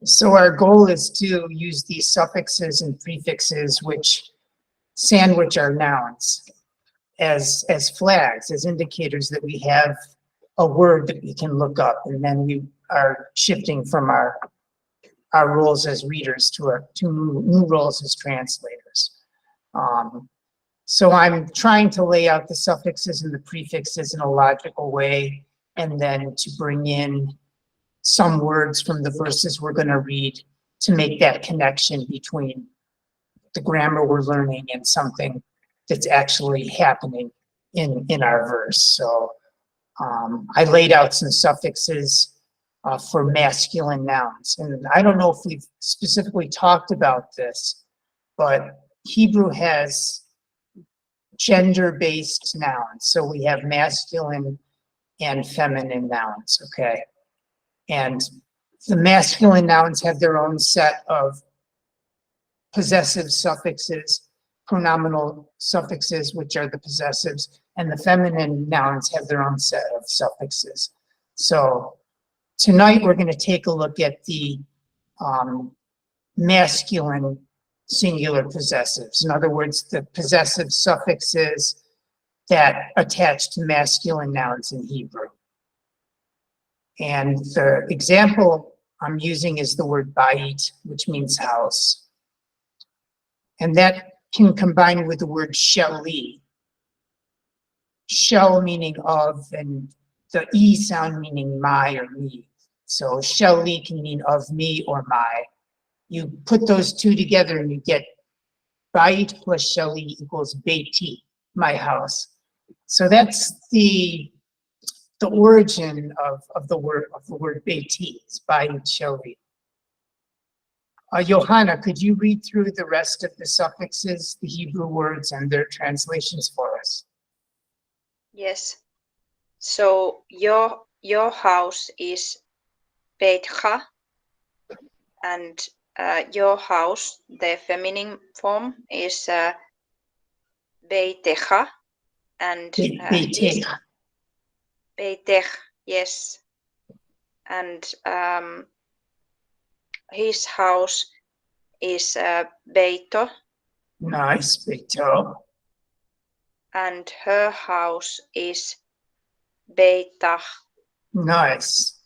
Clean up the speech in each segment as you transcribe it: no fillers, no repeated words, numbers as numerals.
So our goal is to use these suffixes and prefixes which sandwich our nouns as flags, as indicators that we have a word that we can look up, and then we are shifting from our roles as readers to new roles as translators. So I'm trying to lay out the suffixes and the prefixes in a logical way, and then to bring in some words from the verses we're going to read to make that connection between the grammar we're learning and something that's actually happening in our verse. So I laid out some suffixes for masculine nouns. And I don't know if we've specifically talked about this, but Hebrew has gender-based nouns. So we have masculine and feminine nouns, okay? And the masculine nouns have their own set of possessive suffixes, pronominal suffixes, which are the possessives, and the feminine nouns have their own set of suffixes. So tonight we're going to take a look at the masculine singular possessives. In other words, the possessive suffixes that attach to masculine nouns in Hebrew. And the example I'm using is the word bayit, which means house. And that can combine with the word sheli. Shel meaning of, and the E sound meaning my or me. So sheli can mean of me or my. You put those two together and you get bayit plus sheli equals beiti, my house. So that's the origin of the word beiti, is bayit sheli. Johanna, could you read through the rest of the suffixes, the Hebrew words, and their translations for us? Yes. So your house is Beitcha, and your house, the feminine form is Beitecha, and Beitech, yes, and his house is Beito. Nice, Beito. And her house is Beitach. Nice.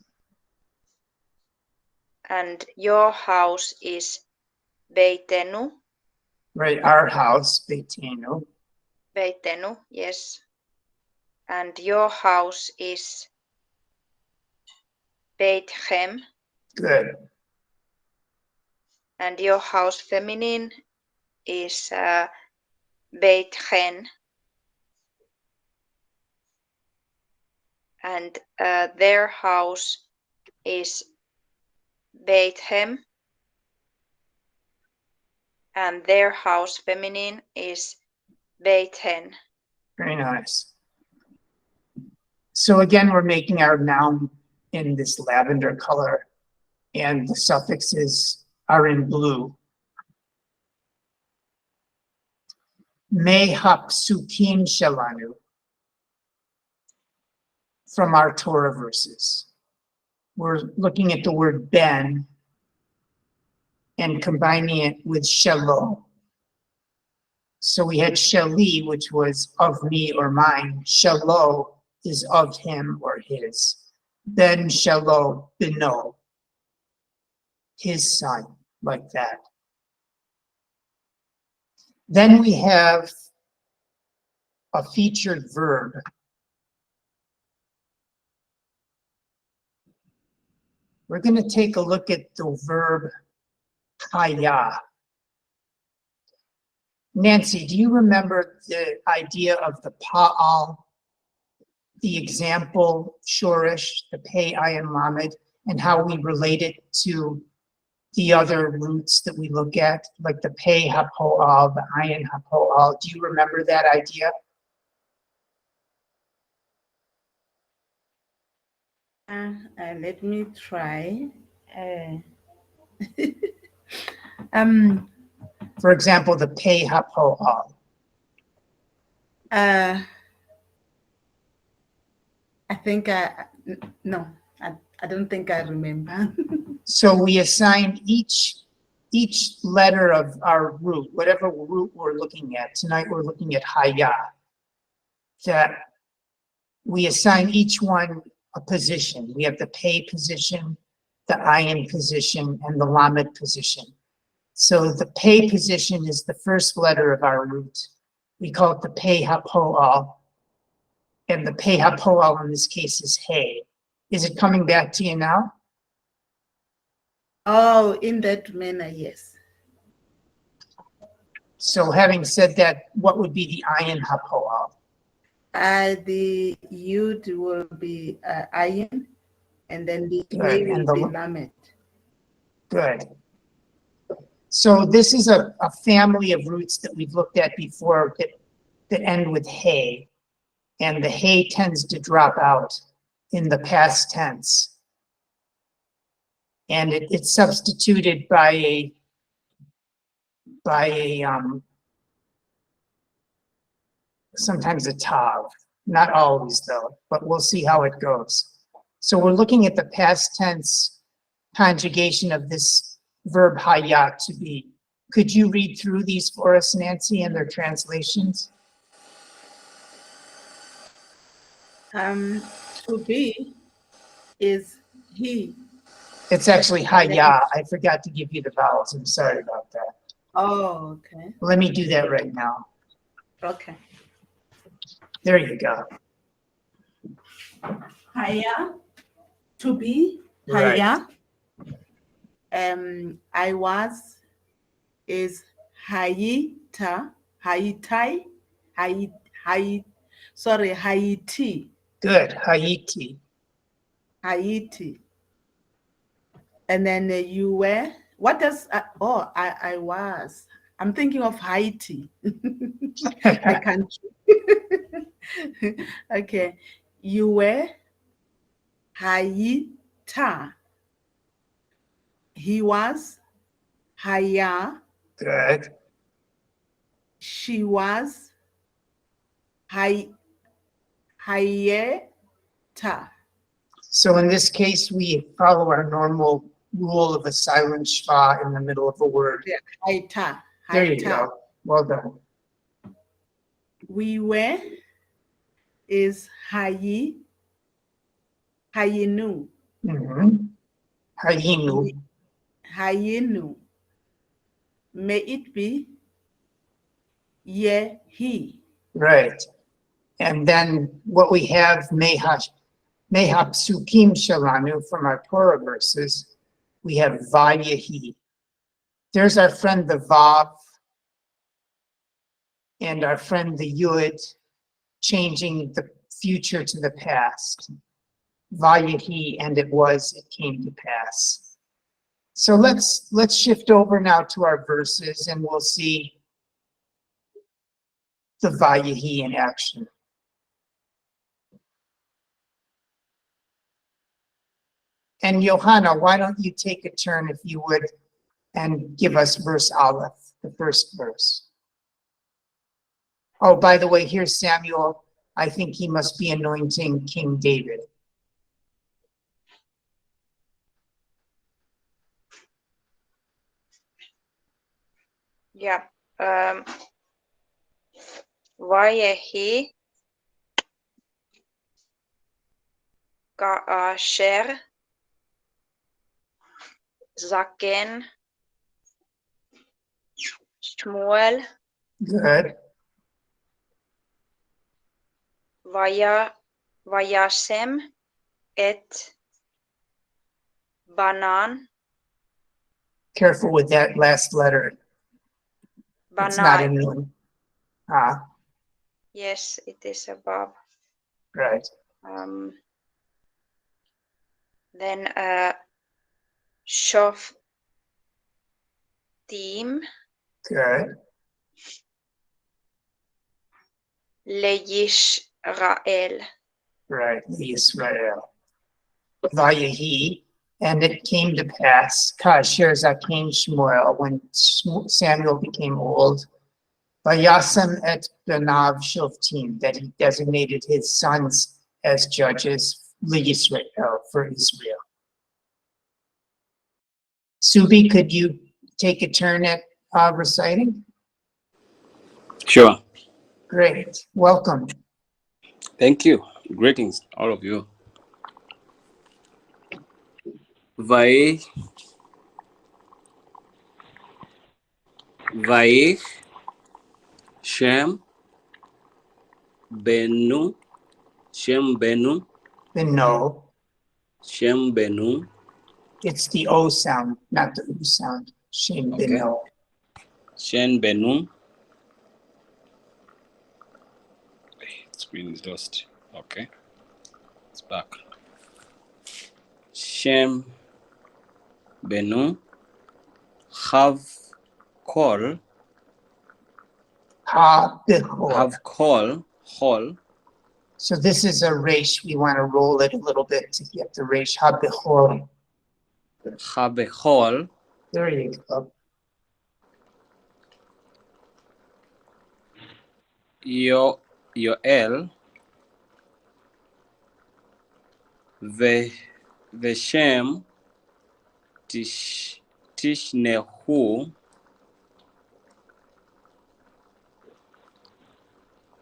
And your house is Beitenu. Right, our house, Beitenu. Beitenu, yes. And your house is Beitchem. Good. And your house feminine is Beitchen. And their house is Beithem. And their house feminine is Beithen. Very nice. So again, we're making our noun in this lavender color, and the suffixes are in blue. Mehap sukim shelanu, from our Torah verses. We're looking at the word ben and combining it with shelo. So we had sheli, which was of me or mine. Shelo is of him or his. Ben shelo beno, his son, like that. Then we have a featured verb. We're going to take a look at the verb haya. Nancy, do you remember the idea of the pa'al, the example shorish, the pei ayin lamed, and how we relate it to the other roots that we look at, like the pei hapo'al, the ayin hapo'al? Do you remember that idea? Let me try. For example, the pei hapo'al. I think no, I don't think I remember. So we assign each letter of our root, whatever root we're looking at. Tonight we're looking at Haya. That we assign each one a position. We have the pei position, the ayin position, and the lamed position. So the pei position is the first letter of our root. We call it the pei hapoal. And the pei hapoal in this case is hey. Is it coming back to you now? Oh, in that manner, yes. So having said that, what would be the ayin hapoal? The yud will be ayin, and then the Good, hey and will be the- lamed. Good. So this is a family of roots that we've looked at before that end with hey. And the hey tends to drop out in the past tense. And it's substituted by sometimes a tav, not always though, but we'll see how it goes. So we're looking at the past tense conjugation of this verb hayat to be. Could you read through these for us, Nancy, and their translations? To be is he. It's actually haya. I forgot to give you the vowels. I'm sorry about that. Oh, okay. Let me do that right now. Okay. There you go. Haya, to be, Right. haya. I was is hayita, hayitai, Haiti, Good. Haiti. Haiti. And then you were, what does, I was. I'm thinking of Haiti, the country. Okay. You were Hayita. He was Haya. Good. She was Hayeta. So in this case, we follow our normal rule of a silent schwa in the middle of a word. Yeah, Hayeta. There you go. Well done. We were is Hayinu. Mm-hmm. Hayinu. Hayinu. May it be Yehi. Right. And then what we have, Mehap Sukim Shalanu from our Torah verses, we have Vayahi. There's our friend the Vav and our friend the Yud changing the future to the past. Vayahi, and it came to pass. So let's shift over now to our verses and we'll see the Vayahi in action. And Johanna, why don't you take a turn, if you would, and give us verse Aleph, the first verse. Oh, by the way, here's Samuel. I think he must be anointing King David. Yeah. Vayehi Ka'asher Zaken Shmuel Good. Vayasem et Banan Careful with that last letter. It's not a Banai. nun. Ah, Yes, it is above. right. Then Shoftim Good. LeYishrael. Right. Israel. Vayahi. And it came to pass, Kasher Zaken Shmuel, when Samuel became old, Vayasem et Benav Shoftim, that he designated his sons as judges for Israel. Subi, could you take a turn at reciting? Sure. Great, welcome. Thank you. Greetings, all of you. Vai Shem Benu No, Shem Benu. it's the O sound, not the U sound. Shem Okay. Beno. Shem Benu. Screen is lost. Okay. It's back. Shem Benu. Have call. Ha Bechor. Have call. Hall. So this is a resh. We want to roll it a little bit to get the resh. Ha Bechor. Have hall. There you go. Yoel. Veshem Tishnehu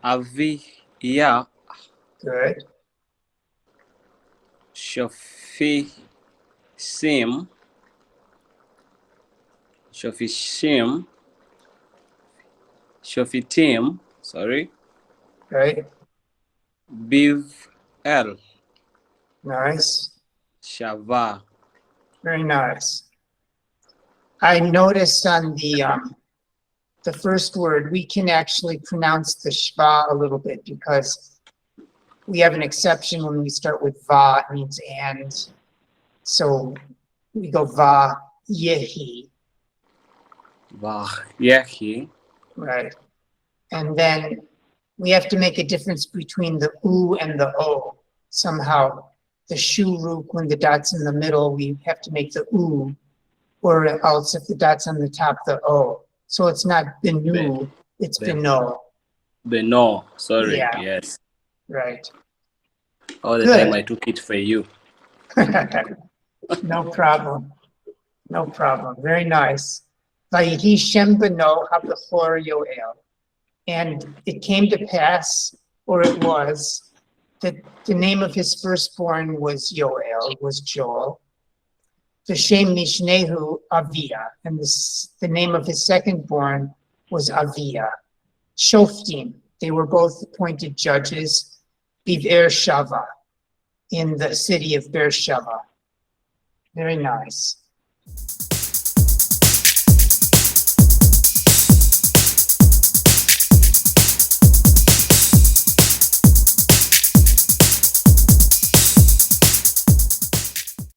Aviyah Good. Shofishim Shofitim, sorry, Right. Biv El Nice. Shava. Very nice. I noticed on the first word, we can actually pronounce the shva a little bit because we have an exception when we start with va, it means and. So we go va yehi, Yehi. right? And then we have to make a difference between the u and the o. Somehow, the shuruk, when the dot's in the middle, we have to make the u, or else if the dot's on the top, the o. So it's not benu, it's Ben. beno, Beno, sorry, Yeah. yes. right? All the Good. time I took it for you. No problem. No problem. Very nice. Vayihi Shem beno habechor Yoel. And it came to pass, or it was, that the name of his firstborn was Yoel, was Joel. V'shem Mishnehu Avia, and the name of his secondborn was Avia. Shoftim, they were both appointed judges, Biver Shava, in the city of Beersheba. Very nice.